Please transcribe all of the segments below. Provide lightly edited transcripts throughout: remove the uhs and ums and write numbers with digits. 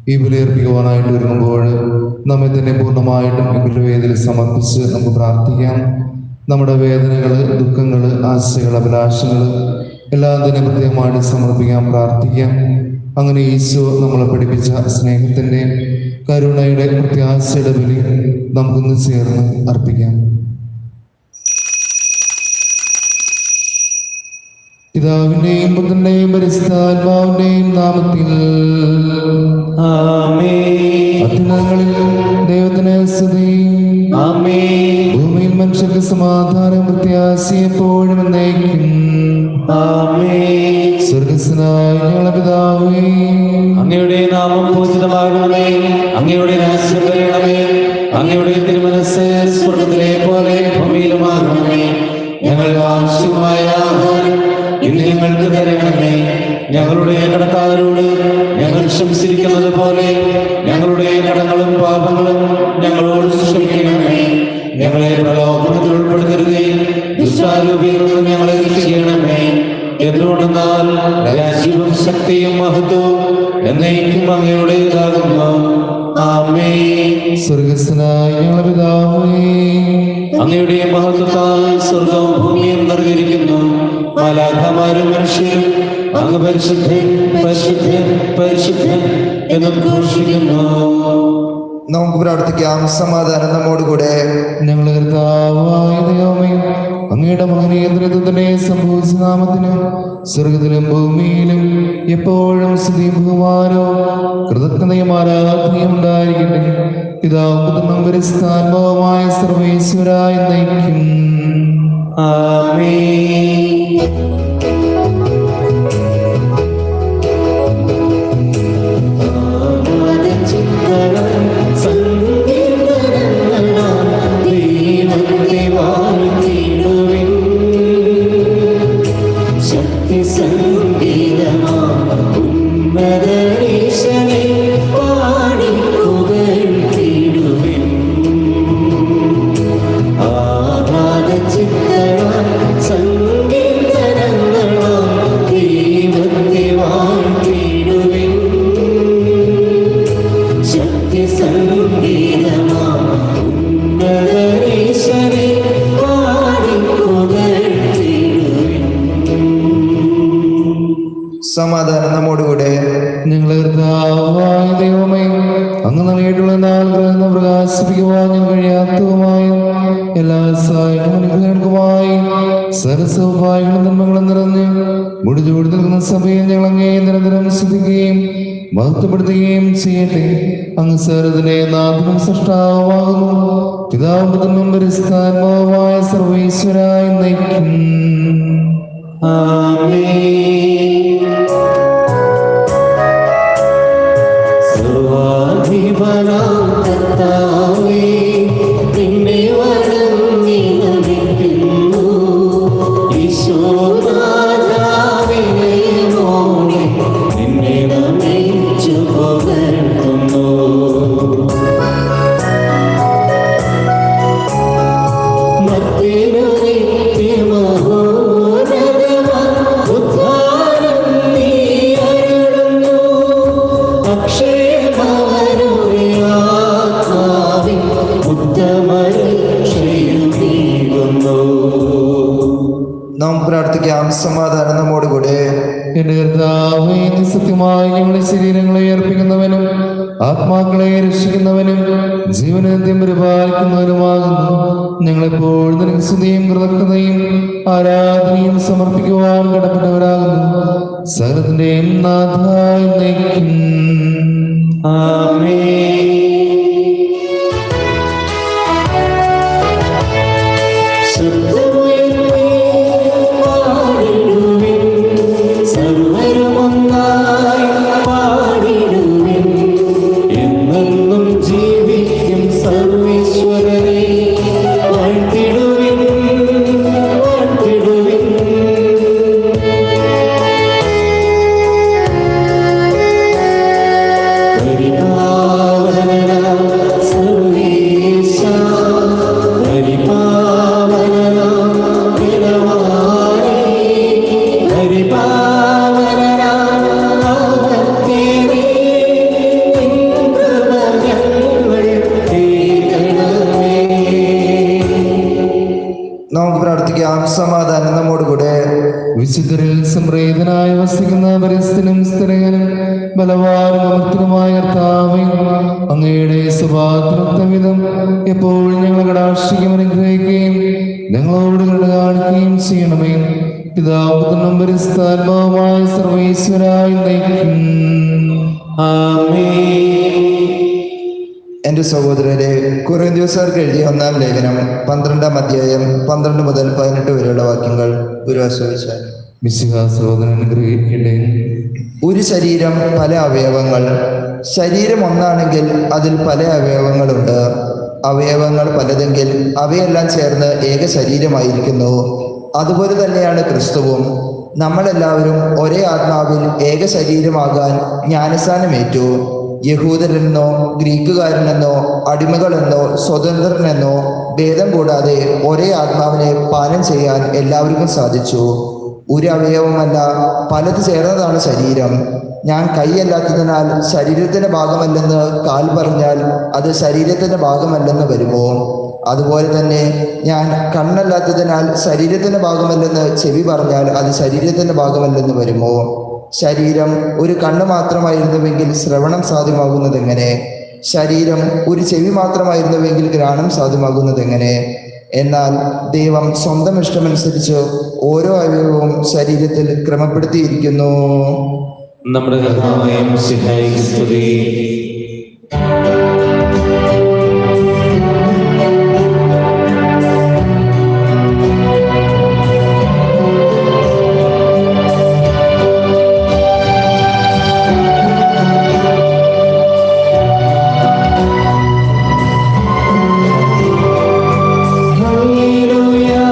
ഈ ബലിയർപ്പിക്കുവാനായിട്ട് ഒരുങ്ങുമ്പോൾ നമ്മെ തന്നെ പൂർണ്ണമായിട്ടും ഈ വേദിയിൽ സമർപ്പിച്ച് നമുക്ക് പ്രാർത്ഥിക്കാം. നമ്മുടെ വേദനകൾ, ദുഃഖങ്ങൾ, ആശകൾ, അഭിലാഷങ്ങൾ എല്ലാം തന്നെ പ്രത്യേകമായിട്ട് സമർപ്പിക്കാം, പ്രാർത്ഥിക്കാം. അങ്ങനെ ഈശോ നമ്മളെ പഠിപ്പിച്ച സ്നേഹത്തിൻ്റെ, കരുണയുടെ, പ്രത്യാശയുടെ ബലി നമുക്കൊന്ന് ചേർന്ന് അർപ്പിക്കാം. പിതാവിന്റെയും പുത്രന്റെയും പരിശുദ്ധാത്മാവിന്റെയും നാമത്തിൽ ആമേൻ. അത്യുന്നതങ്ങളിൽ ദൈവത്തിന് സ്തുതി. ആമേൻ. ഭൂമിയിൽ മനുഷ്യർക്ക് സമാധാനം, പ്രത്യാശ എപ്പോഴും എന്നേക്കും. ആമേൻ. സ്വർഗ്ഗസ്ഥനായ ഞങ്ങളുടെ പിതാവേ, അങ്ങയുടെ നാമം പൂജിതമാകണമേ, അങ്ങയുടെ രാജ്യം വരണമേ, അങ്ങയുടെ തിരുമനസ്സ് സ്വർഗ്ഗത്തിലെ പോലെ ഭൂമിയിലുമാകണമേ. ഞങ്ങളുടെ ആവശ്യമായ ആഹാരം ഇന്ന് ഞങ്ങൾക്ക് തരണമേ. ഞങ്ങളുടെ കടക്കാരോട് ഞങ്ങൾ ക്ഷമിച്ചിരിക്കുന്നത് പോലെ ഞങ്ങളുടെ കടങ്ങളും പാപങ്ങളും ഞങ്ങളോട് ക്ഷമിക്കണമേ. ഞങ്ങളെ പ്രലോഭനത്തിൽ ഉൾപ്പെടുത്തരുതേ, ദുഷ്ടാരൂപിയിൽ നിന്ന് ഞങ്ങളെ രക്ഷിക്കണമേ. എന്തുകൊണ്ടെന്നാൽ രാജ്യവും ശക്തിയും മഹത്വവും എന്നേക്കും അങ്ങയുടേതാകുന്നു. ആമേൻ. സ്വർഗ്ഗസ്ഥനായ ഞങ്ങളുടെ പിതാവേ, അങ്ങയുടെ മഹത്വത്താൽ സ്വർഗവും ഭൂമിയും നിറഞ്ഞിരിക്കുന്നു. മാലാഖമാരും മനുഷ്യരും അങ്ങ് പരിശുദ്ധൻ, പരിശുദ്ധൻ, പരിശുദ്ധൻ എന്ന് ഘോഷിക്കുന്നു. നമുക്ക് പ്രാർത്ഥിക്കാം. സമാധാനം നമ്മോടുകൂടെ. ഞങ്ങളുടെ കർത്താവായ ദൈവമേ, അങ്ങയുടെ മഹനീയത്വത്തിന്റെ സംഭവിച്ച നാമത്തിന് സ്വർഗത്തിലും ഭൂമിയിലും എപ്പോഴും സ്തുതിയും ബഹുമാനവും കൃതജ്ഞതയും ആരാധനയും ഉണ്ടായിരിക്കട്ടെ. പിതാവും പുത്രനും പരിശുദ്ധാത്മാവുമായ സർവേശ്വരായ നയിക്കും. ആമേൻ. സമാധാനം നമ്മോടുകൂടെ. ഞങ്ങളുടെ കർത്താവായ ദൈവമേ, അങ്ങ് നൽകിയിട്ടുള്ള നാളുകൾ പ്രകാശിപ്പിക്കുവാൻ ഞാൻ കഴിയാത്തതുമായ എല്ലാ സഹായവും അനുഗ്രഹങ്ങൾക്കുമായി സരസൗഭാഗ്യങ്ങളും നന്മകളും നിറഞ്ഞ് മുടിചൂടി നിൽക്കുന്ന സഭയെ ഞങ്ങൾ അങ്ങേ നിരന്തരം സ്തുതിക്കുകയും മഹത്വപ്പെടുത്തുകയും ചെയ്യട്ടെ. അങ്ങ് സകലത്തിന്റെ നാഥനും സൃഷ്ടാവുമാകുന്നു. പിതാവും പുത്രനും പരിശുദ്ധാത്മാവുമായ സർവ്വേശ്വരായി നയിക്കും. ആമേൻ. സർവാധിപനാം കർത്താവേ, നിന്നെ വണങ്ങി നമിക്കുന്നു. ഈശോനാഥാവേ, വിനയമോടെ നിന്നെ നമിച്ചു പുകഴ്ത്തുന്നു. മർത്യനു നിത്യമഹോന്നതമാം ഉദ്ധാരം നീ അരുളുന്നു. അക്ഷയഭവനുടെ ആത്മാവിൻ ഉത്തമരക്ഷയും നീങ്ങുന്നു. നാം പ്രാർത്ഥിക്കാം. സമാധാനം നമ്മോടുകൂടെ. എന്റെ കർത്താവേ, നീ സത്യമായി ഞങ്ങളുടെ ശരീരങ്ങളെ അർപ്പിക്കുന്നവനും ആത്മാക്കളെ രക്ഷിക്കുന്നവനും ജീവനന്ത്യം പരിപാലിക്കുന്നവനുമാകുന്നു. ഞങ്ങളെപ്പോൾ നിനക്ക് സ്തുതിയും കൃതജ്ഞതയും ആരാധനയും സമർപ്പിക്കുവാൻ കടപ്പെട്ടവരാകുന്നു. സകലത്തിന്റെയും നാഥായി നയിക്കും. ആമേൻ. ശബ്ദമുയർത്തി പാടിടുവിൻ, സർവ്വരുമൊന്നായി പാടിടുവിൻ. എന്നെന്നും ജീവിക്കും സർവീശ്വരനെ വാഴ്ത്തിടുവിൻ, വാഴ്ത്തിടുവിൻ. പരിപാവനനാം സർവ്വേശ, പരിപാവനനാം ബലവാനേ, പരിപാവനനാം ആവത്തേനേ, നിൻ കൃപ ഞങ്ങൾ തേടണമേ. നമുക്ക് പ്രാർത്ഥിക്കാം. സമാധാനം നമ്മോടുകൂടെ. വിശുദ്ധരിൽ സംപ്രീതനായി വസിക്കുന്ന പരിസ്ഥിതിനും സ്ഥിരകനും ബലവാനും അമർത്തനുമായ കർത്താവേ, അങ്ങയുടെ സ്വഭാവത്തിനൊത്തവിധം എപ്പോഴും ഞങ്ങളെ കടാക്ഷിക്കും അനുഗ്രഹിക്കുകയും ഞങ്ങളോട് കരുണ കാണിക്കുകയും ചെയ്യണമേ. പിതാവും പരിശുദ്ധാത്മാവുമായ സർവ്വേശ്വരായി നയിക്കും. ആമേൻ. എന്റെ സഹോദരരെ, കൊറിന്ത്യക്കാർക്ക് എഴുതിയ 1-ാം ലേഖനം 12-ാം അധ്യായം 12 മുതൽ 18 വരെയുള്ള വാക്യങ്ങൾ ഒരു ആശ്രയിച്ചാൽ. മിശിഹാ സഹോദരൻ അനുഗ്രഹിക്കട്ടെ. ഒരു ശരീരം, പല അവയവങ്ങൾ. ശരീരം ഒന്നാണെങ്കിൽ അതിൽ പല അവയവങ്ങളുണ്ട്. അവയവങ്ങൾ പലതെങ്കിൽ അവയെല്ലാം ചേർന്ന് ഏക ശരീരമായിരിക്കുന്നു. അതുപോലെ തന്നെയാണ് ക്രിസ്തുവും. നമ്മളെല്ലാവരും ഒരേ ആത്മാവിൽ ഏക ശരീരമാകാൻ ജ്ഞാനസ്നാനമേറ്റു. യഹൂദരെന്നോ ഗ്രീക്കുകാരനെന്നോ അടിമകളെന്നോ സ്വതന്ത്രനെന്നോ ഭേദം കൂടാതെ ഒരേ ആത്മാവിനെ പാനം ചെയ്യാൻ എല്ലാവർക്കും സാധിച്ചു. ഒരു അവയവമല്ല, പലത് ചേർന്നതാണ് ശരീരം. ഞാൻ കൈയല്ലാത്തതിനാൽ ശരീരത്തിന്റെ ഭാഗമല്ലെന്ന് കാൽ പറഞ്ഞാൽ അത് ശരീരത്തിന്റെ ഭാഗമല്ലെന്ന് വരുമോ? അതുപോലെ തന്നെ ഞാൻ കണ്ണല്ലാത്തതിനാൽ ശരീരത്തിന്റെ ഭാഗമല്ലെന്ന് ചെവി പറഞ്ഞാൽ അത് ശരീരത്തിന്റെ ഭാഗമല്ലെന്ന് വരുമോ? ശരീരം ഒരു കണ്ണ് മാത്രമായിരുന്നുവെങ്കിൽ ശ്രവണം സാധ്യമാകുന്നതെങ്ങനെ? ശരീരം ഒരു ചെവി മാത്രമായിരുന്നുവെങ്കിൽ ഘ്രാണം സാധ്യമാകുന്നതെങ്ങനെ? എന്നാൽ ദൈവം സ്വന്തം ഇഷ്ടമനുസരിച്ച് ഓരോ അവയവവും ശരീരത്തിൽ ക്രമപ്പെടുത്തിയിരിക്കുന്നു. നമ്മുടെ കർത്താവായ മിശിഹായ്ക്ക് സ്തുതി. Hallelujah.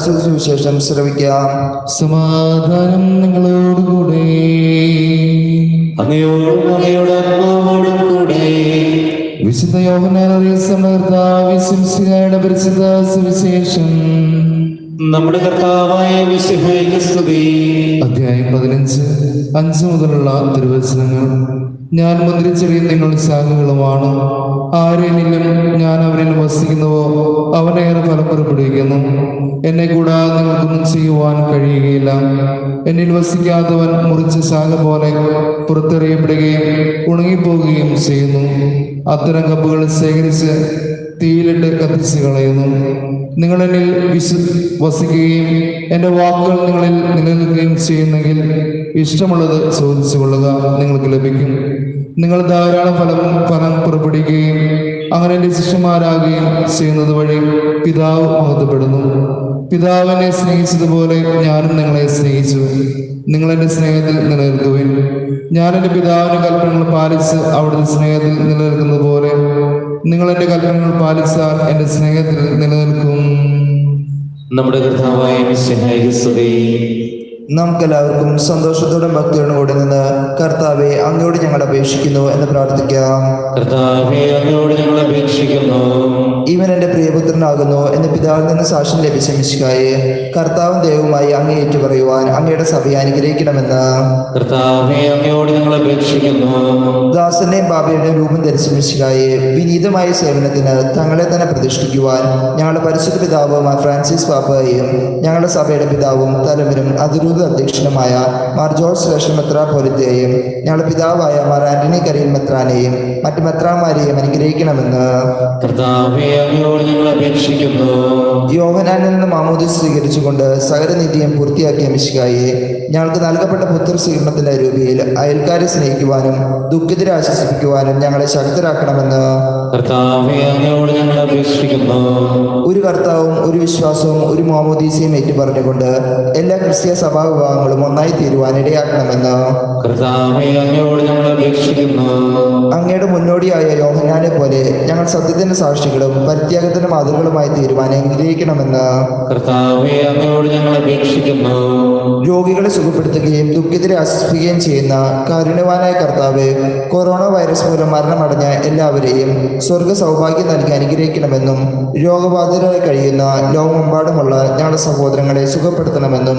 പരിശുദ്ധ സുവിശേഷം ശ്രവിക്കാം. സമാധാനം നിങ്ങളോടുകൂടെ. അങ്ങയോടും അങ്ങയുടെ ആത്മാവോടും കൂടെ. വിശുദ്ധ യോഹന്നാൻ അറിയിച്ച കർത്താവിന്റെ പരിശുദ്ധ സുവിശേഷം. നമ്മുടെ കർത്താവായ മിശിഹായ്ക്ക് സ്തുതി. അധ്യായം 15, 5 മുതലുള്ള തിരുവചനങ്ങൾ. ഞാൻ മുന്തിരിച്ചെടിയും നിങ്ങൾ ശാഖകളുമാണ്. ആരെങ്കിലും ഞാൻ അവനിൽ വസിക്കുന്നുവോ അവനേറെ ഫലം പുറപ്പെടുവിക്കുന്നു. എന്നെ കൂടാതെ നിങ്ങൾക്കൊന്നും ചെയ്യുവാൻ കഴിയുകയില്ല. എന്നിൽ വസിക്കാത്തവൻ മുറിച്ച ശാഖ പോലെ പുറത്തെറിയപ്പെടുകയും ഉണങ്ങിപ്പോകുകയും ചെയ്യുന്നു. അത്തരം കമ്പുകൾ ശേഖരിച്ച് തീയിലിട്ട് കത്തിച്ച് കളയുന്നു. നിങ്ങൾ എന്നിൽ വസിക്കുകയും എൻ്റെ വാക്കുകൾ നിങ്ങളിൽ നിലനിൽക്കുകയും ചെയ്യുന്നെങ്കിൽ ഇഷ്ടമുള്ളത് ചോദിച്ചു കൊള്ളുക, നിങ്ങൾക്ക് ലഭിക്കും. നിങ്ങൾ ധാരാളം ഫലം പുറപ്പെടുവിക്കുകയും അങ്ങനെ എൻ്റെ ശിഷ്യന്മാരാകുകയും ചെയ്യുന്നത് വഴി പിതാവ് മഹത്വപ്പെടുന്നു. പിതാവ് എന്നെ സ്നേഹിച്ചതുപോലെ ഞാനും നിങ്ങളെ സ്നേഹിച്ചു. നിങ്ങൾ എൻ്റെ സ്നേഹത്തിൽ നിലനിൽക്കുവിൻ. ഞാൻ എൻ്റെ പിതാവിൻ്റെ കൽപ്പനകൾ പാലിച്ച് അവിടുത്തെ സ്നേഹത്തിൽ നിലനിൽക്കുന്നത് പോലെ നിങ്ങൾ എൻ്റെ കൽപ്പനകൾ പാലിച്ചാൽ എൻ്റെ സ്നേഹത്തിൽ നിലനിൽക്കും. നമ്മുടെ കർത്താവായ മിശിഹായ്ക്ക് സ്തുതി. നമുക്കെല്ലാവർക്കും സന്തോഷത്തോടും ഭക്തിയോടും കൂടി നിന്ന് കർത്താവെ അങ്ങയോട് ഞങ്ങൾ അപേക്ഷിക്കുന്നു എന്ന് പ്രാർത്ഥിക്കാം. കർത്താവേ, അങ്ങയോട് ഞങ്ങൾ അപേക്ഷിക്കുന്നു. ഇവൻ എൻ്റെ പ്രിയപുത്രനാകുന്നു എന്ന് പിതാവിൽ നിന്ന് സാക്ഷ്യം ലഭിച്ച മിശിഹായെ കർത്താവും ദൈവവുമായി അങ്ങേ ഏറ്റുപറയുവാൻ അങ്ങയുടെ സഭയെ അനുഗ്രഹിക്കണമെന്ന് കർത്താവേ, അങ്ങയോട് ഞങ്ങൾ അപേക്ഷിക്കുന്നു. ദാസന്റെയും പാപിയുടെയും രൂപം ധരിച്ച മിശിഹായെ വിനീതമായ സേവനത്തിന് തങ്ങളെ തന്നെ പ്രതിഷ്ഠിക്കുവാൻ ഞങ്ങളുടെ പരിശുദ്ധ പിതാവും ഫ്രാൻസിസ് പാപ്പയെയും ഞങ്ങളുടെ സഭയുടെ പിതാവും തലവരും അതിരൂപ അധ്യക്ഷനുമായ മാർ ജോർജ് ലക്ഷൻ മെത്രാപ്പോലിത്തയെയും ഞങ്ങളുടെ പിതാവായ മാർ ആന്റണി കരിയൽ മെത്രാനെയും മറ്റു മെത്രാന്മാരെയും അനുഗ്രഹിക്കണമെന്ന് കർത്താവേ, അങ്ങയോട് ഞങ്ങൾ അപേക്ഷിക്കുന്നു. യോഹന്നാനിൽ നിന്ന് മാമോദീസ സ്വീകരിച്ചുകൊണ്ട് സകലനീതിയും പൂർത്തിയാക്കിയ മിശിഹായെ ഞങ്ങൾക്ക് നൽകപ്പെട്ട പുത്ര സ്വീകരണത്തിന്റെ രൂപയിൽ അയൽക്കാരെ സ്നേഹിക്കുവാനും ദുഃഖിതരെ ആശ്വസിപ്പിക്കുവാനും ഞങ്ങളെ ശക്തരാക്കണമെന്ന് കർത്താവേ, അങ്ങയോട് ഞങ്ങൾ അപേക്ഷിക്കുന്നു. ഒരു കർത്താവും ഒരു വിശ്വാസവും ഒരു മാമോദീസയും ഏറ്റുപറഞ്ഞുകൊണ്ട് എല്ലാ ക്രിസ്തീയ സഭാവിഭാഗങ്ങളും ഒന്നായി തീരുവാൻ ഇടയാക്കണമെന്ന് കർത്താവേ, അങ്ങയോട് ഞങ്ങൾ അപേക്ഷിക്കുന്നു. അങ്ങയുടെ മുന്നോടിയായ യോഹന്നാനെ പോലെ ഞങ്ങൾ സത്യത്തിന്റെ സാക്ഷികളും പരിത്യാഗത്തിന്റെ മാതൃകളുമായി തീരുവാൻ അനുഗ്രഹിക്കണമെന്ന് കർത്താവേ, അങ്ങയോട് ഞങ്ങൾ അപേക്ഷിക്കുന്നു. രോഗികളെ സുഖപ്പെടുത്തുകയും ദുഃഖിതരെ ആശ്വസിപ്പിക്കുകയും ചെയ്യുന്ന കാരുണ്യവാനായ കർത്താവ് കൊറോണ വൈറസ് മൂലം മരണമടഞ്ഞ എല്ലാവരെയും സ്വർഗ സൗഭാഗ്യം നൽകി അനുഗ്രഹിക്കണമെന്നും രോഗബാധിതരായി കഴിയുന്ന ലോകമെമ്പാടുമുള്ള ഞങ്ങളുടെ സഹോദരങ്ങളെ സുഖപ്പെടുത്തണമെന്നും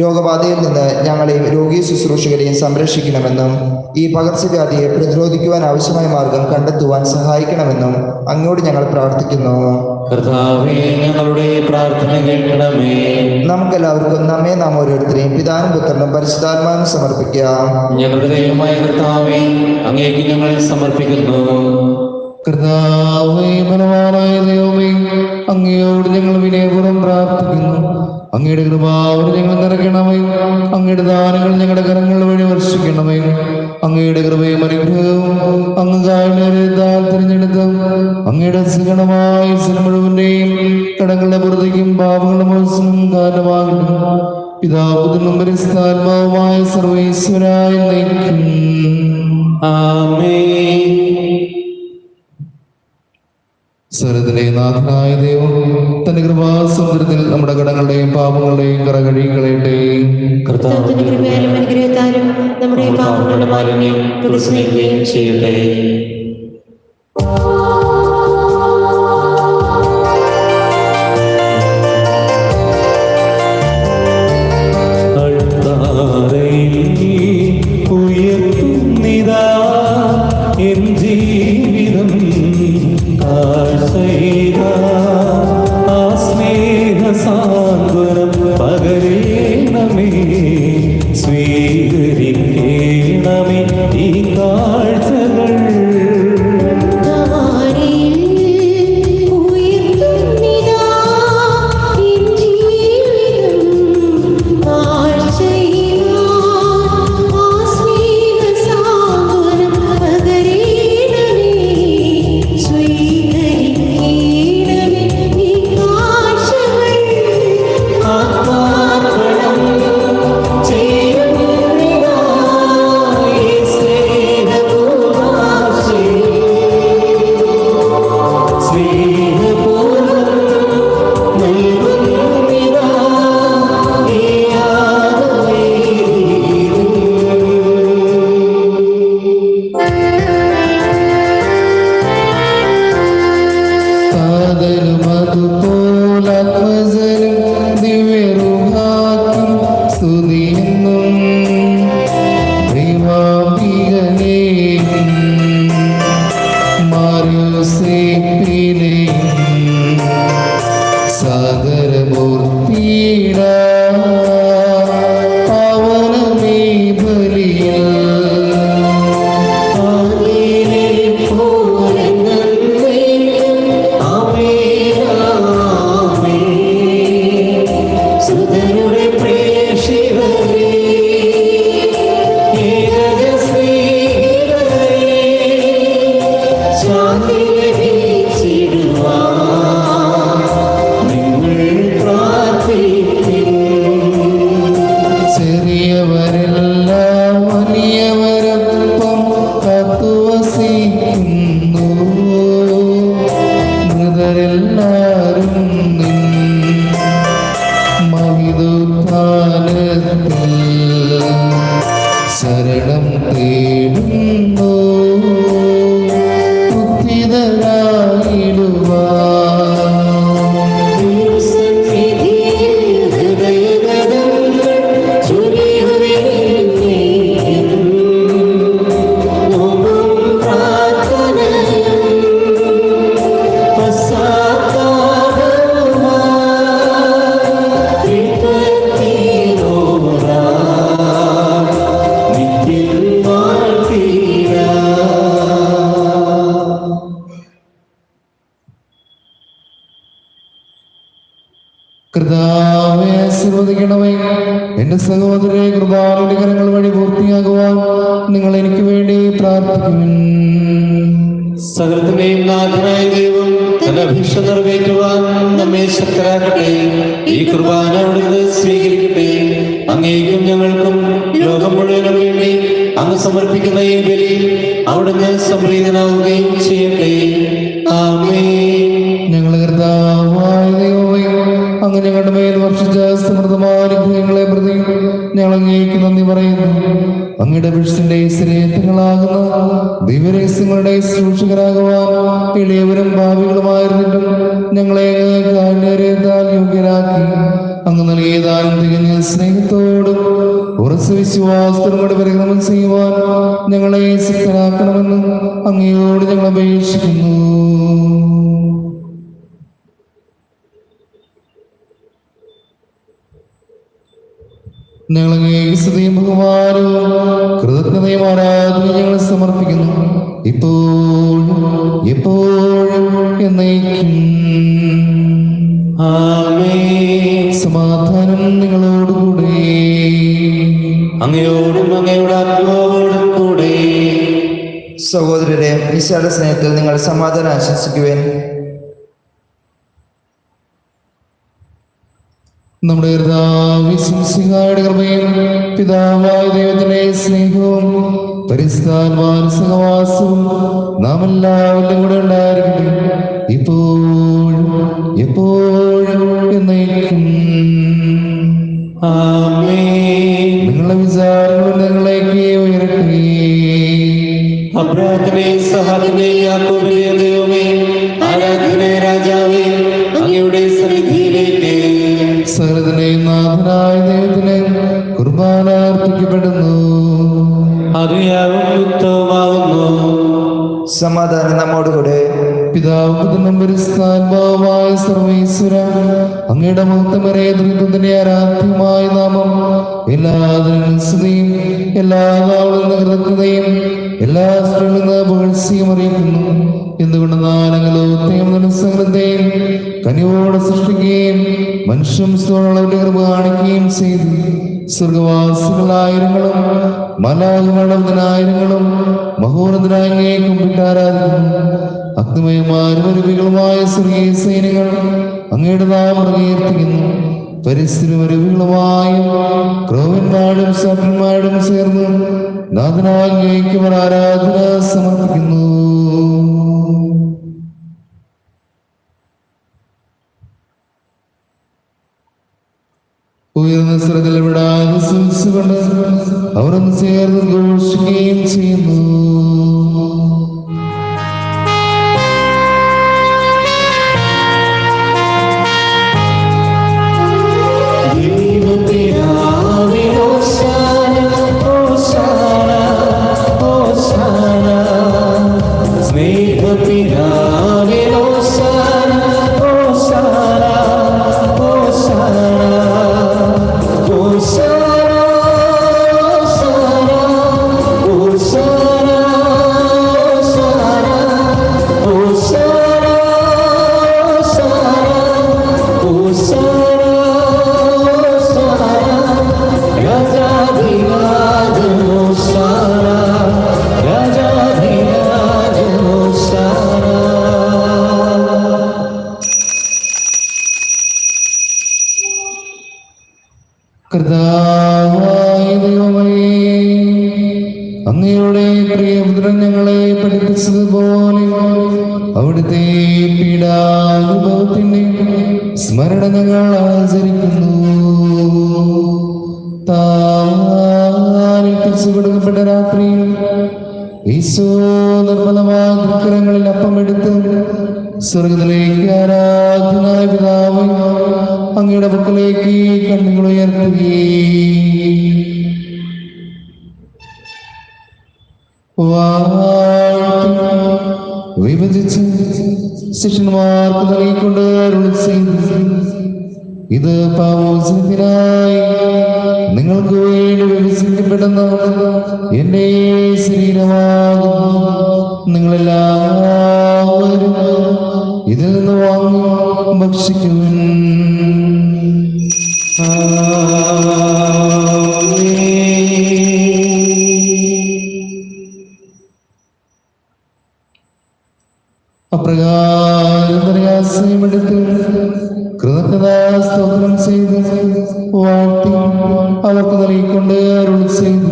രോഗബാധയിൽ നിന്ന് ഞങ്ങളെയും രോഗി ശുശ്രൂഷകരെയും സംരക്ഷിക്കണമെന്നും ഈ പകർച്ചവ്യാധിയെ പ്രതിരോധിക്കുവാൻ ആവശ്യമായ മാർഗം കണ്ടെത്തുവാൻ സഹായിക്കണമെന്നും അങ്ങോട്ട് ഞങ്ങൾ പ്രാർത്ഥിക്കുന്നു. കർത്താവേ, ഞങ്ങളുടെ പ്രാർത്ഥന കേൾക്കണമേ. നമുക്കെല്ലാവർക്കും നമ്മെ നാം ഓരോരുത്തരെയും പിതാവിനും പുത്രനും പരിശുദ്ധാത്മാവിനും സമർപ്പിക്കാം. ഞങ്ങളുടെ ദൈവമായ കർത്താവേ, അങ്ങേക്ക് ഞങ്ങൾ സമർപ്പിക്കുന്നു. കർത്താവേ, ബലവാനായ ദൈവമേ, അങ്ങയോട് ഞങ്ങൾ വിനയപൂർവ്വം പ്രാർത്ഥിക്കുന്നു. അങ്ങയുടെ കൃപാവരം ഞങ്ങൾ നിറയ്ക്കണമേ. അങ്ങയുടെ ദാനങ്ങൾ ഞങ്ങളുടെ കരങ്ങൾ വഴി വർഷിക്കണമേ. അങ്ങയുടെ കൃപയും അനുഗ്രഹവും അങ്ങ് കാരണവരെത്താൽ തിരഞ്ഞെടുത്ത അങ്ങയുടെ സകലമായ മുഴുവന്റെയും കടങ്ങളുടെ പുറത്തേക്കും പാപങ്ങളുടെ മോചനം കാരണമാകട്ടെ. പിതാപുത്രനും പരിശുദ്ധാത്മാവുമായ സർവേശ്വരായ നയിക്കും. ആമേൻ. സ്വരത്തിലെ നാഥനായ ദൈവം തന്റെ കൃപാസമുദ്രത്തിൽ നമ്മുടെ കടങ്ങളുടെയും പാപങ്ങളുടെയും കറ കഴുകിക്കളയട്ടെ. കർത്താവിന്റെ കൃപയാലും അനുഗ്രഹത്താലും നമ്മുടെ പാപങ്ങളുടെ മാലിന്യം തുറസ്നേഹിക്കുകയും ചെയ്യട്ടെ. ഉയർത്തുന്നിതാ എൻ ജീവിതം ആ സ്നേഹ സാന്ത്വനം പകരേണമേ. സ്വീകരിക്കേണമേ ഈ കാഴ്ചകൾ. എളിയവരെല്ലാം വലിയവരൊപ്പം കാത്തുവസിക്കുന്നു. മൃതരെല്ലാരും നിൻ മഹിതോത്ഥാനത്തിൽ ശരണം തേടുന്നു. കർത്താവേ, ആശീർവദിക്കണമേ. എന്റെ സഹോദരരെ, കൃപാലുടെ കരങ്ങൾ വഴി പൂർത്തിയാകുവാൻ നിങ്ങൾ എനിക്ക് വേണ്ടി പ്രാർത്ഥിക്കുവിൻ. സകലത്തിന്റെയും നാഥനായ ദൈവം തന്റെ അഭിഷ നിറവേറ്റുവാൻ നമ്മെ ശക്തരാക്കട്ടെ. ഈ കുർബാന അവിടുന്ന് സ്വീകരിക്കട്ടെ. അങ്ങേക്കും ഞങ്ങൾക്കും ലോകം മുഴുവനും വേണ്ടി അങ്ങ് സമർപ്പിക്കുന്ന ഈ ബലി അവിടുന്ന് സംപ്രീതനാവുകയും ചെയ്യട്ടെ. ആമേൻ. ഞങ്ങളുടെ കർത്താവായ ദൈവമേ, അങ്ങ് ഞങ്ങളുടെ മേൽ വർഷിച്ച സമൃദ്ധമായ അനുഗ്രഹങ്ങളെ പ്രതി ഞങ്ങൾ അങ്ങേക്ക് നന്ദി പറയുന്നു. അങ്ങയുടെ വിഷത്തിന്റെ ശ്രേഷ്ഠങ്ങളാകുന്ന ദിവ്യരഹസ്യങ്ങളുടെ സൂക്ഷികരാകുവാൻ എളിയവരും ഭാവികളുമായിരുന്നിട്ടും ഞങ്ങളെ കാണ്യരേതാൽ യോഗ്യരാക്കി അങ്ങ് നൽകിയതാനും തികഞ്ഞ സ്നേഹത്തോടും ഉറച്ച വിശ്വാസത്തോടും പരിക്രമം ചെയ്യുവാൻ ഞങ്ങളെ ശക്തരാക്കണമെന്ന് അങ്ങയോട് ഞങ്ങൾ അപേക്ഷിക്കുന്നു. ഞങ്ങളെ സ്തുതിയും ബഹുമാനവും കൃതജ്ഞതയും ആരാധനയും ഞങ്ങൾ സമർപ്പിക്കുന്നു, ഇപ്പോഴും എപ്പോഴും എന്നേക്കും. ആമേൻ. സമാധാനം നിങ്ങളോടുകൂടെ. അങ്ങയോടും അങ്ങയുടെ ആത്മാവോടും കൂടെ. സഹോദരരെ, വിശാല സ്നേഹത്തിൽ നിങ്ങൾ സമാധാനം ആശംസിക്കുവാൻ. നമ്മുടെ കർത്താവിന്റെ കൃപയും പിതാവായ ദൈവത്തിന്റെ സ്നേഹവും പരിശുദ്ധാത്മാവിന്റെ സഹവാസവും നാം എല്ലാവരും കൂടെ ഉണ്ടായിരിക്കട്ടെ, ഇപ്പോഴും എപ്പോഴും എന്നേക്കും. ആമേൻ. നിങ്ങളുടെ വിചാരങ്ങൾ ഞങ്ങളിലേക്ക് ഉയരട്ടെ. അബ്രാഹത്തിനെ സഹാബിനെ യാക്കോബിലെ ദൈവമേ, ആരാധനേ രാജാവേ, അങ്ങയുടെ സന്നിധിയിലേക്ക് സകലത്തിന്റെയും നാഥനായ ദൈവത്തിന് കുർബാന അർപ്പിക്കപ്പെടുന്നു. അറിയാവും ഉത്തമമാവുന്നു. സമാധാനം നമ്മോടുകൂടെ. പിതാവ് പുത്രനും പരിശുദ്ധാത്മാവുമായ സർവ്വേശ്വര, അങ്ങയുടെ മഹത്വമേറിയ ത്രിത്വത്തിന്റെ ആരാധ്യമായ നാമം എല്ലാ സ്തുതിയും എല്ലാ നാളും കൃതജ്ഞതയും എല്ലാ സ്ത്രീകളിൽ നിന്ന് പുകഴ്ചയും അറിയിക്കുന്നു. എന്തുകൊണ്ടെന്നാൽ അങ്ങ് സകലത്തെയും കനിവോടെ സൃഷ്ടിക്കുകയും മനുഷ്യംസോടെ കൃപ കാണിക്കുകയും ചെയ്തു. സ്വർഗവാസികളായിരങ്ങളും മലാകുമടവനായിരങ്ങളും മഹോന്നതനായ അങ്ങയെ കുമ്പിട്ട് ആരാധിക്കുന്നു. അഗ്നിമയമാരുമരുവികളുമായ സ്വർഗീയ സൈന്യങ്ങൾ അങ്ങയുടെ നാമം പ്രകീർത്തിക്കുന്നു. പരിസ്ഥിതിമരുവികളുമായും ക്രോവന്മാരും സഭന്മാരും ചേർന്ന് നാഥനായ അങ്ങേക്ക് അവർ ആരാധന സമർപ്പിക്കുന്നു. ഉയർന്ന സ്ഥലത്തിൽ വിടാതെ സൂക്ഷിച്ചുകൊണ്ട് അവർ ഒന്ന് ചേർന്ന് ഘോഷിക്കുകയും ചെയ്യുന്നു. Hosanna, അങ്ങയുടെ പ്രിയപുത്രൻ ഞങ്ങളെ പഠിപ്പിച്ചതുപോലെ അവിടുത്തെ പീഡാനുഭവത്തിന്റെ സ്മരണ ഞങ്ങൾ ആചരിക്കുന്നു. താൽപ്പിച്ചു കൊടുക്കപ്പെട്ട രാത്രിയിൽ ഈശോ നിർമ്മലമായ ദുഃഖരങ്ങളിൽ അപ്പമെടുത്ത് സ്വർഗത്തിലേക്ക് ആരാധനായ പിതാവ് അങ്ങയുടെ പക്കലേക്ക് കണ്ണുകൾ ഉയർത്തി വിഭജിച്ച് ശിഷ്യന്മാർക്ക് നൽകിക്കൊണ്ട് അരുളി ചെയ്തു, ഇത് പാവോചനത്തിനായി നിങ്ങൾക്ക് വേണ്ടി വിഭജിക്കപ്പെടുന്ന എന്റെ ശരീരമാകുന്നു. നിങ്ങളെല്ലാവരും ഇതിൽ നിന്ന് വാങ്ങി ഭക്ഷിക്കുവിൻ. അപ്രകാരം പ്രയാസമെടുത്ത് കൃതജ്ഞതാസ്തോത്രം ചെയ്ത് വാഴ്ത്തി അവർക്ക് നൽകിക്കൊണ്ട് അരുളി ചെയ്തു,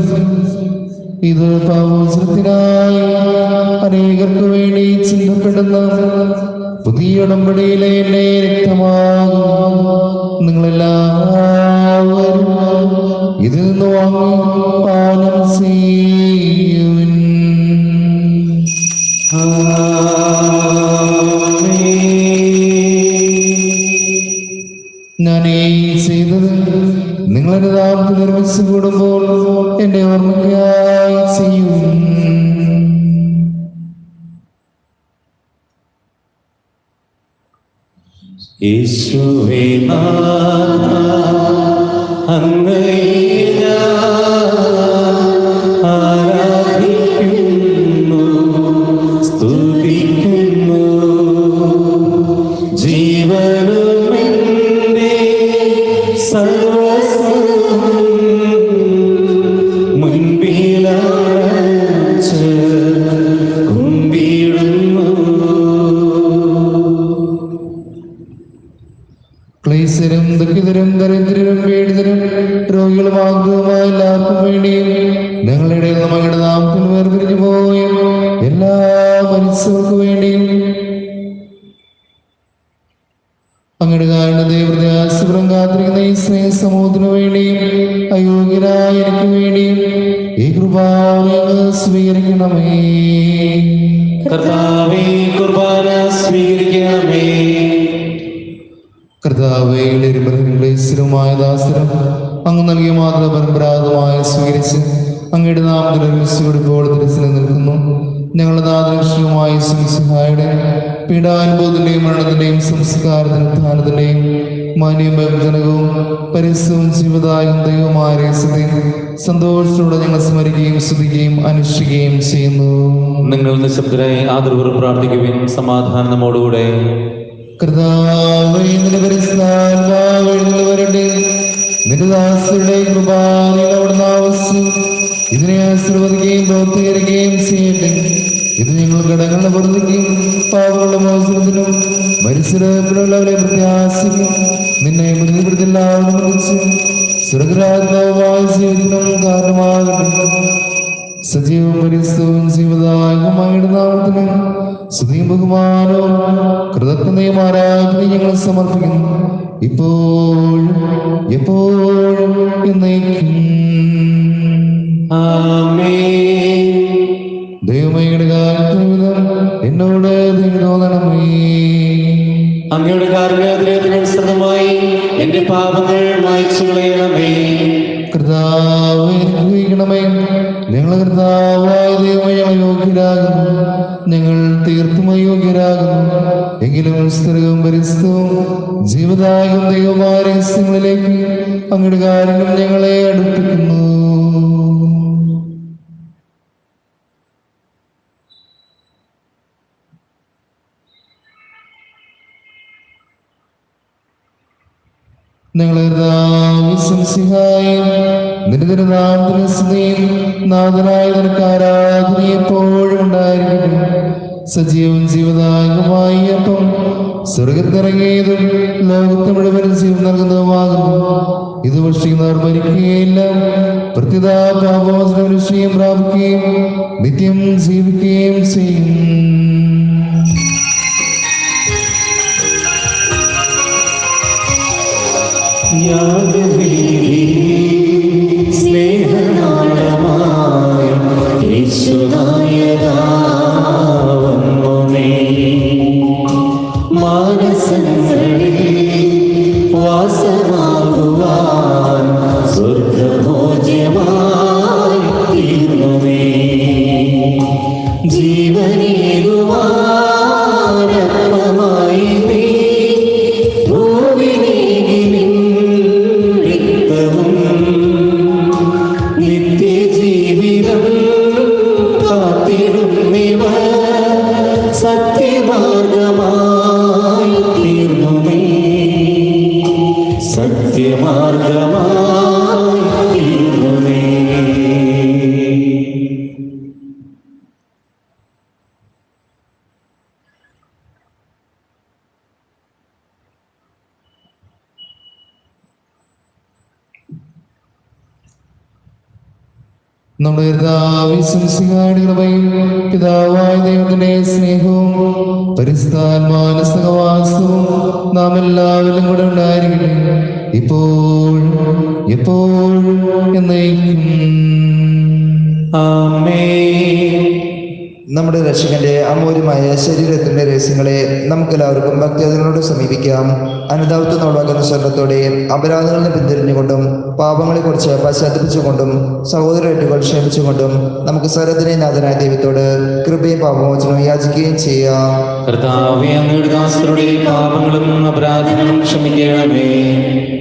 ഇത് പാവോചനത്തിനായി അനേകർക്ക് വേണ്ടി ചിന്തപ്പെടുന്ന പുതിയ ഉടമ്പടിയിലെ എന്റെ രക്തമാകും. നിങ്ങളെല്ലാവരും ഇതിൽ നിന്ന് വാങ്ങി പാനം ചെയ്യുവിൻ. ഞാൻ ഈ ചെയ്തത് നിങ്ങളെന്റെ നാമത്തിൽ നിർമ്മിച്ചു കൂടുമ്പോൾ എന്റെ ഓർമ്മയ്ക്കായി ചെയ്യും. യേശുവേ നാഥ, അങ്ങയെ ആരാധിക്കുന്നു, സ്തുതിക്കുന്നു. ജീവനുമെന്റെ സർവസ്വം മുൻപിലച്ച് കുമ്പിടുന്നു. ക്ലേശരും ദുഃഖിതരും ദരിദ്രരും പീഡിതരും രോഗികളുമാകുന്നതുമായ എല്ലാവർക്കും വേണ്ടിയും ഞങ്ങളുടെ നമ്മുടെ നാമത്തിൽ വേർപിരിഞ്ഞു പോയ എല്ലാ മനുഷ്യർക്കു വേണ്ടിയും അങ്ങയുടെ കാരണം ദൈവപ്രത്യാശപുരം കാത്തിരിക്കുന്ന ഈ സ്നേഹ സമൂഹത്തിനു വേണ്ടിയും അയോഗ്യരായ എനിക്ക് വേണ്ടിയും ഈ കൃപാവന സ്വീകരിക്കണമേ. കർത്താവേ, കുർബാന സ്വീകരിക്കണമേ. കർത്താവേ, സ്ഥിരമായ ദാസരം അങ്ങ് നൽകിയ മാതൃ പരമ്പരാഗതമായി സ്വീകരിച്ച് അങ്ങയുടെ നാമത്തിൽ ഒരുമിച്ചുകൊടുപ്പോൾ തിരിച്ചു നിൽക്കുന്നു. ഞങ്ങളുടെ നാദലക്ഷ്യവുമായ സംസിഹായുടെ പീഡാനുഭവത്തിന്റെയും മരണത്തിന്റെയും സംസ്കാരത്തിനും ധാനത്തിന്റെയും മാന്യവും ബഹുജനകവും പരിസ്ഥവും ജീവദായകം ദൈവമായ രഹസ്യത്തെയും സന്തോഷത്തോടെ ഞങ്ങൾ സ്മരിക്കുകയും സ്തുതിക്കുകയും അനുഷ്ഠിക്കുകയും ചെയ്യുന്നു. നിങ്ങൾ നിശബ്ദരായി ആദരവോടെ പ്രാർത്ഥിക്കുവിൻ. സമാധാനം നമ്മോടുകൂടെ. കർത്താവേ, നിന്റെ പരിശുദ്ധാത്മാവ് എഴുന്നള്ളി നിന്റെ ദാസരുടെ കൃപാനിൽ അവിടുന്ന് ആവശ്യം ഇതിനെ ആശീർവദിക്കുകയും പ്രവർത്തീകരിക്കുകയും ചെയ്യട്ടെ. ഇത് ഞങ്ങൾ ഘടകങ്ങളുടെ പ്രവർത്തിക്കും പാവങ്ങളുടെ മോചനത്തിനും മരിച്ചവരെ പ്രത്യാശിക്കും നിന്നെ പ്രതിപ്പെടുത്തില്ലാവരും കുറിച്ച് സ്വർഗരാജ്ഞാവായ ജീവിതത്തിനും കാരണമാകട്ടെ. സജീവവും പരിസ്ഥവും ജീവദായകമായ നാമത്തിന് സ്തുതിയും ബഹുമാനവും കൃതജ്ഞതയും ആരാധനയും ഞങ്ങൾ സമർപ്പിക്കുന്നു, ഇപ്പോഴും എപ്പോഴും എന്നേക്കും. ആമേൻ. ദൈവമയുടെ കാലത്തുവിധം എന്നോട് തോന്നണമേ. അങ്ങയുടെ കാരുണ്യാതിരേതനുസൃതമായി എന്റെ പാപങ്ങൾ മായ്ച്ചു കളയണമേ. കർത്താവേ, അനുഗ്രഹിക്കണമേ. ഞങ്ങളെ കർത്താവായ ദൈവമേ, ഞങ്ങൾ യോഗ്യരാകുന്നു, ഞങ്ങൾ തീർത്തും അയോഗ്യരാകുന്നു. എങ്കിലും സ്ഥിരവും പരിസ്ഥവും ജീവദായകം ദൈവമായ രഹസ്യങ്ങളിലേക്ക് അങ്ങയുടെ കാരുണ്യം ഞങ്ങളെ അടുപ്പിക്കുന്നു. ഞങ്ങളെ നിന്റെ നാമത്തിന് സ്തുതിയും നാഥനായ നിനക്ക് ആരാധന എപ്പോഴും ഉണ്ടായിരിക്കട്ടെ. സജീവം ജീവദായകമായി അപ്പം സ്വർഗത്തിറങ്ങിയതും ലോകത്തെ മുഴുവൻ ജീവൻ നൽകുന്നതുമാകുന്നു. ഇത് ഭക്ഷിക്കുന്നവർ മരിക്കുകയില്ല, പ്രത്യുത പാപമോചനം രക്ഷയും പ്രാപിക്കുകയും നിത്യം ജീവിക്കുകയും ചെയ്യും. സ്നേഹനാളമായ യേശുനായകവന്നേ, മാനസങ്ങളിൽ വാസമാകുവാൻ സ്വർഗഭോജ്യമായി തീർന്നുമേ, ജീവനേകുവാനപ്പമായി നീ ഭൂവിനീകി നിത്യജീവിതം കാത്തിടുന്നിവർ സത്യമാർഗമായി തീർന്നുമേ, സത്യമാർഗമായി തീർന്നുമേ. നമ്മുടെ കൃപയും പിതാവായ ദൈവത്തിന്റെ സ്നേഹവും പരിശുദ്ധാത്മാനസഹവാസവും നാം എല്ലാവരും കൂടെ ഉണ്ടായിരിക്കട്ടെ, ഇപ്പോഴും എപ്പോഴും എന്നേക്കും. ആമേൻ. നമ്മുടെ രക്ഷകന്റെ അമൂല്യമായ ശരീരത്തിന്റെ രഹസ്യങ്ങളെ നമുക്കെല്ലാവർക്കും ഭക്തിയോട് സമീപിക്കാം. അനുതാപത്തിൽ നോടാക്കുന്ന സ്വരത്തോടെയും അപരാധങ്ങളിൽ നിന്ന് പിന്തിരിഞ്ഞുകൊണ്ടും പാപങ്ങളെക്കുറിച്ച് പശ്ചാത്തപിച്ചുകൊണ്ടും സഹോദരേറ്റുകൾ ക്ഷമിച്ചുകൊണ്ടും നമുക്ക് സ്വരത്തിനെ നാഥനായ ദൈവത്തോട് കൃപയും പാപമോചനവും യാചിക്കുകയും ചെയ്യാം. കർത്താവേ, അങ്ങയുടെ ദാസരുടെ പാപങ്ങളും അപരാധങ്ങളും ക്ഷമിക്കണമേ.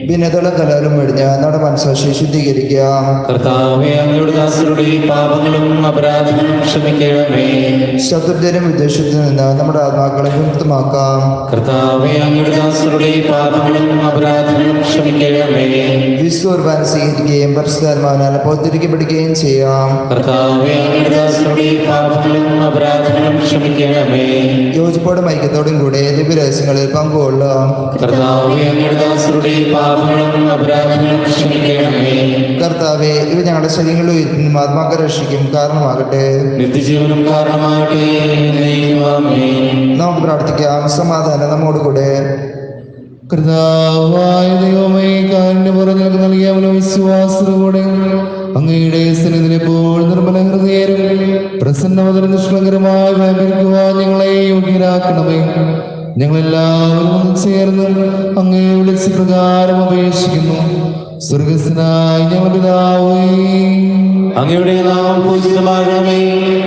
ഭിന്നതകളും കലകളും വെടിഞ്ഞ് നമ്മുടെ മനസ്സാക്ഷി ശുദ്ധീകരിക്കാം. കർത്താവേ, അങ്ങയുടെ ദാസരുടെ പാപങ്ങളും അപരാധങ്ങളും ക്ഷമിക്കണമേ. ശത്രുതയിലും വിദ്വേഷത്തിൽ നിന്ന് നമ്മുടെ ആത്മാക്കളെ വിമുക്തമാക്കാം. കർത്താവേ, അങ്ങയുടെ ദാസരുടെ പാപങ്ങളും അപരാധങ്ങളും ക്ഷമിക്കണമേ. വിശ്വകുർബാന സ്വീകരിക്കുകയും പരിശുദ്ധാത്മാവിനാൽ പൗത്രിക്കപ്പെടുകയും ചെയ്യാം. കർത്താവേ, അങ്ങയുടെ ദാസരുടെ പാപങ്ങളും അപരാധങ്ങളും ക്ഷമിക്കണമേ. യോജിപ്പോടും ഐക്യത്തോടും കൂടെ ദിവ്യരഹസ്യങ്ങളിൽ പങ്കുകൊള്ളാം. കർത്താവേ, അങ്ങയുടെ ദാസരുടെ പാപങ്ങളും അപരാധങ്ങളും ക്ഷമിക്കണമേ. കർത്താവെ, ഇവ ഞങ്ങളുടെ ശരീരങ്ങളിൽ ഉയർത്തും ആത്മാക്കളെ രക്ഷിക്കും കാരണമാകട്ടെ. നിത്യജീവനും കാരണമാകട്ടെ. ആമേൻ. നമുക്ക് പ്രാർത്ഥിക്കാം. സമാധാനം നമ്മോട് കൂടെ. കർത്താവായ ദൈവമേ, കാരുണ്യപൂർവ്വം നൽകിയ വിശ്വാസത്തോടെ അങ്ങയുടെ സന്നിധിയിലെപ്പോൾ നിർമ്മല ഹൃദയരും പ്രസന്നവതരം നിഷ്കളങ്കരമായി വ്യാപരിക്കുവാൻ ഞങ്ങളെ യോഗ്യരാക്കണമേ. ഞങ്ങളെല്ലാവരും ഒന്ന് ചേർന്ന് അങ്ങയെ വിളിച്ച പ്രകാരം അപേക്ഷിക്കുന്നു. സ്വർഗസ്ഥനായ ഞങ്ങളുടെ പിതാവേ, അങ്ങയുടെ നാമം പൂജിതമാകണമേ.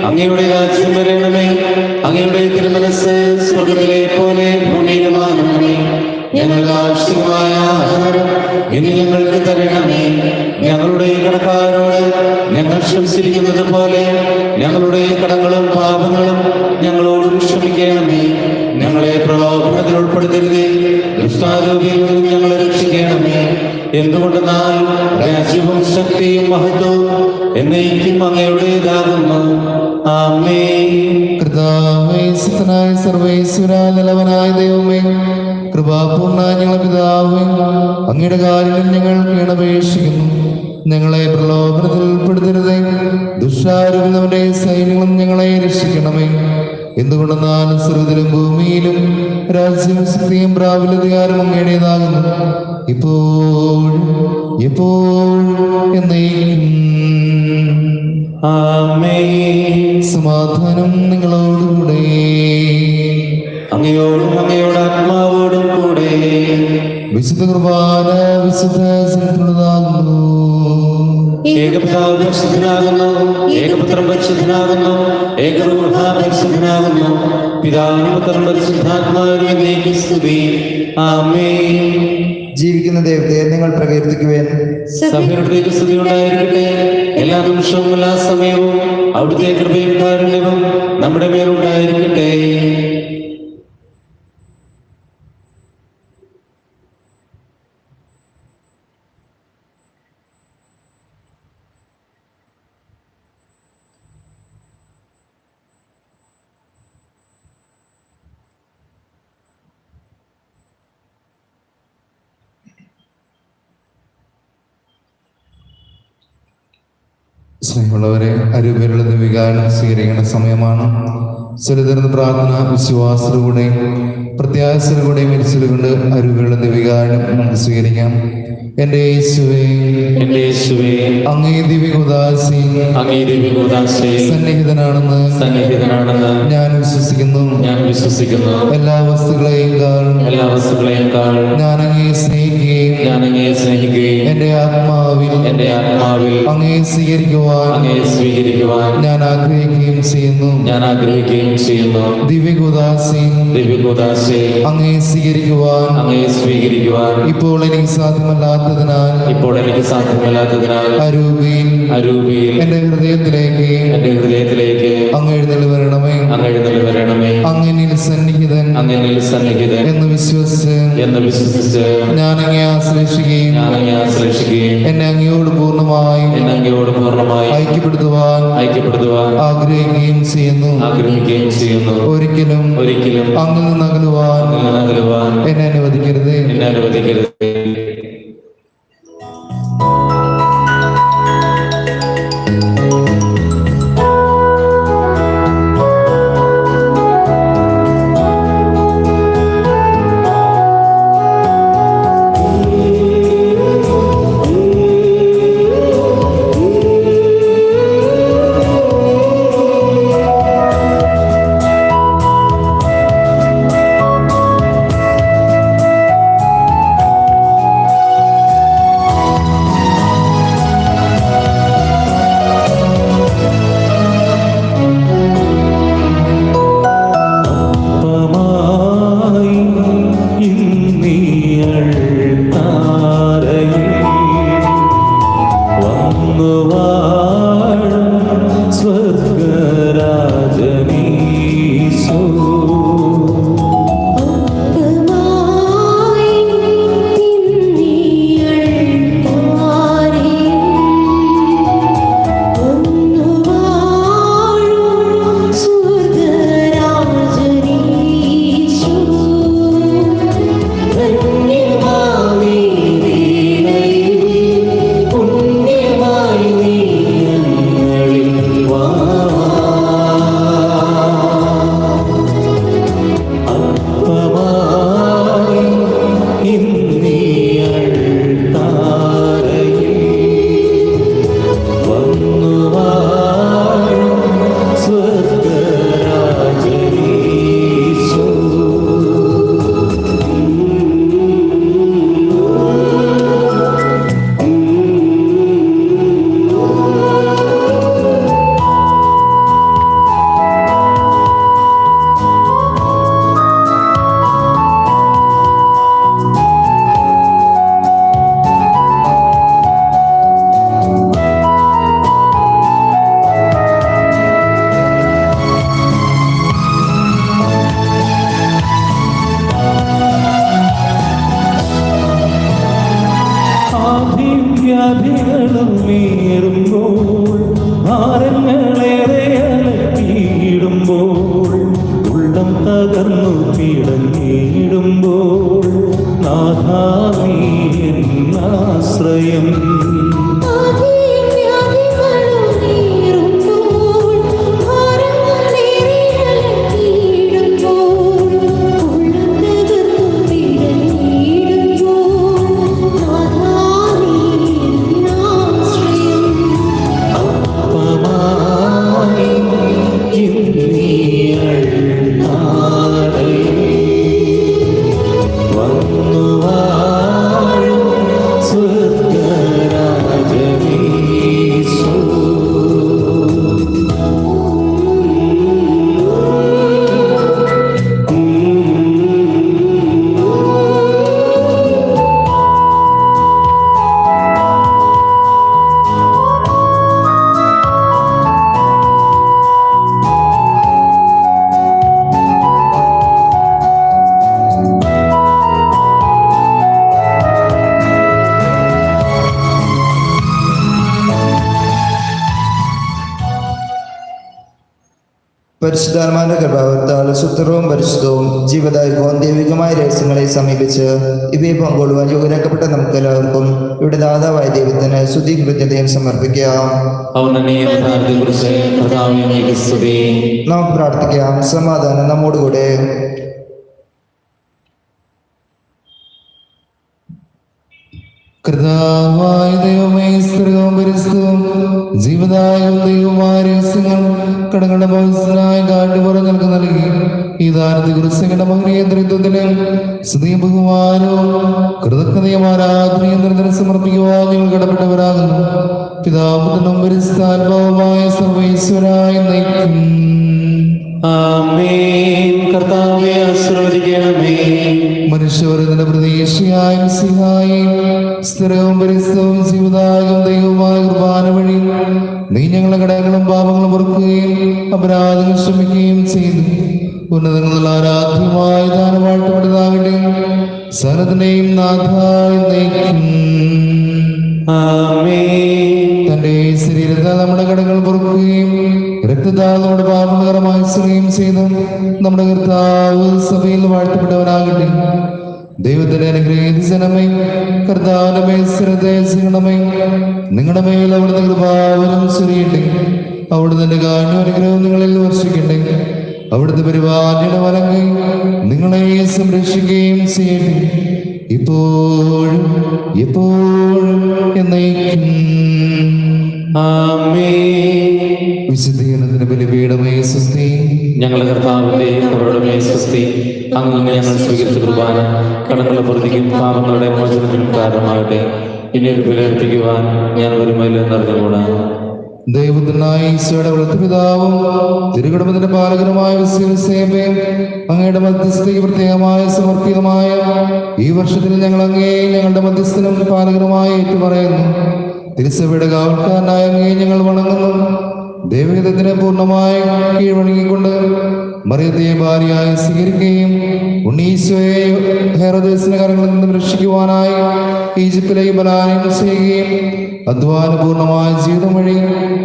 അങ്ങയുടെ രാജ്യം വരണമേ. അങ്ങയുടെ തിരുമനസ്സ് സ്വർഗ്ഗത്തിലെ പോലെ ഭൂമിയിലുമാകണമേ. ഞങ്ങൾക്ക് ആവശ്യമായ ആഹാരം ഇനി ഞങ്ങൾക്ക് തരണമേ. ഞങ്ങളുടെ കടക്കാരോട് ഞങ്ങൾ ക്ഷമിച്ചിരിക്കുന്നത് പോലെ ഞങ്ങളുടെ കടങ്ങളും പാപങ്ങളും ഞങ്ങളോടും ക്ഷമിക്കണമേ. ഞങ്ങളെ പ്രലോഭനത്തിൽ ഉൾപ്പെടുത്തരുതേ, ദുഷ്ടാരൂപിയിൽ നിന്ന് ഞങ്ങളെ രക്ഷിക്കണമേ. എന്തുകൊണ്ടെന്നാൽ രാജ്യവും ശക്തിയും മഹത്വവും എന്നേക്കും അങ്ങയുടേതാകുന്നു. ആമേൻ. കർത്താവേ, സുതനായ സർവേശ്വരായ നിലവനായ ദൈവമേ, കൃപാപൂർണ്ണ ഞങ്ങളുടെ പിതാവേ, അങ്ങയുടെ കാര്യം ഞങ്ങൾ കേണപേക്ഷിക്കുന്നു. ഞങ്ങളെ പ്രലോഭനത്തിൽ ഉൾപ്പെടുത്തരുതേ, ദുഷ്ടാരൂപിന്നവന്റെ സൈന്യങ്ങളും ഞങ്ങളെ രക്ഷിക്കണമേ. എന്തുകൊണ്ടെന്നാൽ സ്വർഗ്ഗത്തിലും ഭൂമിയിലും രാജ്യവും ശക്തിയും പ്രാബല്യധികാരം അങ്ങയുടേതാകുന്നു, ഇപ്പോഴും എപ്പോഴും എന്നേക്കും. ആമേൻ. സമാധാനം നിങ്ങളോടുകൂടെ. അങ്ങയോടും അങ്ങയുടെ ആത്മാവോടും കൂടെ. വിശുദ്ധ കുർബാന വിശുദ്ധ സ്ഥലത്തുള്ളതാകുന്നു. ഏകപിതാവ് പരിശുദ്ധനാകുന്നു, ഏകപുത്രൻ പരിശുദ്ധനാകുന്നു, ഏകരൂഹ പരിശുദ്ധനാകുന്നു. പിതാവിനും പുത്രനും പരിശുദ്ധാത്മാവിനും സ്തുതി. ആമേൻ. ജീവിക്കുന്ന ദൈവത്തെ നിങ്ങൾ പ്രകീർത്തിക്കുവേൻ. സഭയുടെ സ്തുതി ഉണ്ടായിരിക്കട്ടെ. എല്ലാ നിമിഷവും എല്ലാ സമയവും അവിടുത്തെ കൃപയും കാരുണ്യവും നമ്മുടെ മേലുണ്ടായിരിക്കട്ടെ. സ്നേഹമുള്ളവരെ, അരൂപിലുള്ള ദിവികാരണം സ്വീകരിക്കേണ്ട സമയമാണ്. ചെലുതരുന്ന പ്രാർത്ഥന വിശ്വാസത്തിലൂടെയും പ്രത്യാശയിലൂടെയും മരിച്ചതുകൊണ്ട് അരൂപിലുള്ള ദിവികാരണം നമുക്ക് സ്വീകരിക്കാം. എന്റെ യേശുവേ, എന്റെ യേശുവേ, അങ്ങേ ദിവ്യകുദാസി സന്നിഹിതനാണെന്ന് ഞാൻ വിശ്വസിക്കുന്നു. എല്ലാ വസ്തുക്കളെയും ഞാൻ അങ്ങേ സ്നേഹിക്കുകയും എന്റെ ആത്മാവിൽ അങ്ങേ സ്വീകരിക്കുവാൻ ഞാൻ ആഗ്രഹിക്കുകയും ചെയ്യുന്നു. ദിവ്യകുദാസി അങ്ങേ സ്വീകരിക്കുവാൻ ഇപ്പോൾ എനിക്ക് സാധ്യമല്ലാത്തതിനാൽ അരൂപിയിൽ എന്റെ ഹൃദയത്തിലേക്ക് അങ്ങ് എഴുന്നള്ളി വരണമേ. അങ്ങനിൽ സന്നിഹിതൻ എന്ന് വിശ്വസിച്ച് ഞാൻ അങ്ങേ ആശ്ലേഷിക്കുകയും എന്നെ അങ്ങയോട് പൂർണ്ണമായും ഐക്യപ്പെടുത്തുവാൻ ആഗ്രഹിക്കുകയും ചെയ്യുന്നു. ഒരിക്കലും അങ്ങിൽ നിന്ന് അകലുവാൻ എന്നെ അനുവദിക്കരുത്. പരിശുദ്ധാത്മാവിന്റെ കൃപാവത്താൽ സുത്തരവും പരിശുദ്ധവും ജീവദായകവും ദൈവികമായ രഹസ്യങ്ങളെ സമീപിച്ച് ഇവയെ പങ്കുകൊള്ളുവാൻ യോഗ്യരാക്കപ്പെട്ട നമുക്ക് എല്ലാവർക്കും ഇവിടെ ദാതാവായ ദൈവത്തിന് സ്തുതി കൃത്യതയും സമർപ്പിക്കാം. നമുക്ക് പ്രാർത്ഥിക്കാം. സമാധാനം നമ്മോടുകൂടെ. കർത്താവായ ദൈവമേ, സ്ത്രീയും പരിസ്ഥവും ജീവദായകവും ദൈവമായ രഹസ്യങ്ങൾ കടങ്ങളുടെ ഭവിഷ്യനായ കാട്ടുപുറം ഞങ്ങൾക്ക് നൽകി ഈ ദാനത്തെ കുറിച്ച് ഞങ്ങളുടെ മഹനീയത്വത്തിന് സ്തുതിയും ബഹുമാനവും കൃതജ്ഞതയും ആരാധനയും നിരന്തരം സമർപ്പിക്കുവാൻ ഞങ്ങൾ കടപ്പെട്ടവരാകുന്നു. പിതാപുത്രനും പരിശുദ്ധാത്മാവുമായ സർവ്വേശ്വരായ നയിക്കും. ആമേൻ. കർത്താവേ ആശീർവദിക്കണമേ. മനുഷ്യവർഗത്തിന്റെ പ്രതീക്ഷയായും സിഹായും സ്ഥിരവും പരിസ്ഥവും ജീവദായകവും ദൈവമായ കുർബാന വഴി നീ ഞങ്ങളുടെ കടകളും പാപങ്ങളും പൊറുക്കുകയും അപരാധങ്ങൾ ക്ഷമിക്കുകയും ചെയ്തു. ഉന്നതങ്ങളുള്ള ആരാധ്യമായ ദാനമായിട്ടപ്പെടുന്നതാകട്ടെ. സകലത്തിന്റെയും നാഥായി നയിക്കും. തന്റെ ശരീരത്താൽ നമ്മുടെ കടകൾ പൊറുക്കുകയും രക്തത്താൽ നമ്മുടെ പാപകരമായി സുഖയും ചെയ്ത് നമ്മുടെ കർത്താവ് സഭയിൽ വാഴ്ത്തപ്പെട്ടവനാകട്ടെ. ദൈവത്തിന്റെ അനുഗ്രഹീത ജനമേ, കർത്താവിന്റെ മേൽ ശ്രദ്ധേശണമേ. നിങ്ങളുടെ മേൽ അവിടുന്ന് കൃപാവരം ചൊരിയട്ടെ. അവിടുന്ന് കാരുണ്യാനുഗ്രഹം നിങ്ങളിൽ വർഷിക്കട്ടെ. അവിടുത്തെ പരിപാലനയുടെ വലങ്കൈ നിങ്ങളെ സംരക്ഷിക്കുകയും ചെയ്യട്ടെ, ഇപ്പോഴും എപ്പോഴും എന്നേക്കും. വിശുദ്ധീകരണത്തിന് ബലിപീഠമേ സ്വസ്തി. ഞങ്ങളുടെ കർത്താവിന്റെ അവരുടെ സ്വസ്തി. അങ്ങ് ഞങ്ങൾ സ്വീകരിച്ച കുർബാന കടങ്ങളുടെ പൊറുതിക്കും പാപങ്ങളുടെ മോചനത്തിനും കാരണമാകട്ടെ. ഇനി ഒരു ബലിയർപ്പിക്കുവാൻ ഞാൻ ഒരു മേലും നിറഞ്ഞുകൂടാ. ദൈവത്തിനായ ഈശോയുടെ വൃത്തപിതാവും തിരുകുടുംബത്തിന്റെ പാലകനുമായ വിശ്വസേവയും അങ്ങയുടെ മധ്യസ്ഥയ്ക്ക് പ്രത്യേകമായ സമർപ്പിതമായ ഈ വർഷത്തിൽ ഞങ്ങൾ അങ്ങേ ഞങ്ങളുടെ മധ്യസ്ഥനും പാലകനുമായി ഏറ്റുപറയുന്നു. തിരുസഭയുടെ കാവൽക്കാരനായ അങ്ങേ ഞങ്ങൾ വണങ്ങുന്നു. ദൈവഹിതത്തിനെ പൂർണ്ണമായി കീഴ്വണങ്ങിക്കൊണ്ട് മറിയത്തെ ഭാര്യയായി സ്വീകരിക്കുകയും ഉണ്ണീശോയെ ഹെറോദേസിന്റെ കരങ്ങളിൽ നിന്നും രക്ഷിക്കുവാനായി ഈജിപ്തിലേക്ക് പലായനം ചെയ്യുകയും അധ്വാനപൂർണമായ ജീവിതം വഴി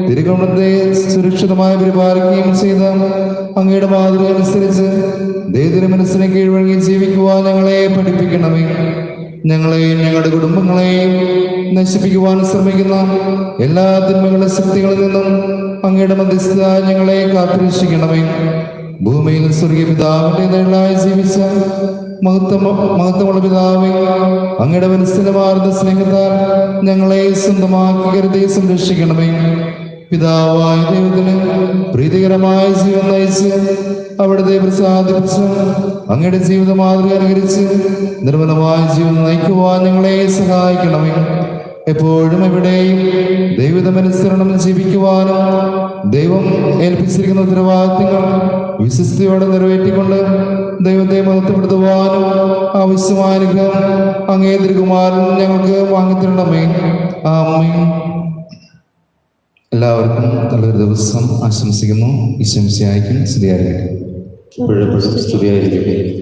തിരുകുടുംബത്തെ സുരക്ഷിതമായി പരിപാലിക്കുകയും ചെയ്ത അങ്ങയുടെ മാതൃക അനുസരിച്ച് ദൈവത്തിന്റെ മനസ്സിനെ കീഴ്വഴങ്ങി ജീവിക്കുവാൻ ഞങ്ങളെ പഠിപ്പിക്കണമേ. ഞങ്ങളെയും ഞങ്ങളുടെ കുടുംബങ്ങളെയും നശിപ്പിക്കുവാൻ ശ്രമിക്കുന്ന എല്ലാ തിന്മകളുടെ ശക്തികളിൽ നിന്നും അങ്ങയുടെ മധ്യസ്ഥത ഞങ്ങളെ കാത്തുരക്ഷിക്കണമേ. ഭൂമിയിൽ സ്വർഗീയ പിതാവിന്റെ നിഴലായി ജീവിച്ച മഹത്വമുള്ള പിതാവേ, അങ്ങയുടെ മനസ്സിലമാർന്ന സ്നേഹത്താൽ ഞങ്ങളെ സ്വന്തമാക്കി കരുതി സംരക്ഷിക്കണമേ. പിതാവായ ദൈവത്തിന് പ്രീതികരമായ ജീവൻ നയിച്ച് അവിടുത്തെ പ്രസാദിപ്പിച്ച് അങ്ങയുടെ ജീവിത മാതൃക അനുകരിച്ച് നിർമ്മലമായ ജീവൻ നയിക്കുവാൻ ഞങ്ങളെ സഹായിക്കണമേ. എപ്പോഴും എവിടെയും ദൈവതമനുസരണം ജീവിക്കുവാനും ദൈവം ഏൽപ്പിച്ചിരിക്കുന്ന ഉത്തരവാദിത്തങ്ങൾ വിശ്വസ്തയോടെ നിറവേറ്റിക്കൊണ്ട് ദൈവത്തെ മഹത്വപ്പെടുത്തുവാനും ആവശ്യമായ അനുഗ്രഹം അങ്ങേ തിരുകുമാരൻ ഞങ്ങൾക്ക് വാങ്ങിത്തരണമേ. ആമേൻ. എല്ലാവർക്കും നല്ലൊരു ദിവസം ആശംസിക്കുന്നു. ഈശോ മിശിഹായ്ക്കും സ്തുതിയായിരിക്കട്ടെ. സ്തുതിയായിരിക്കട്ടെ.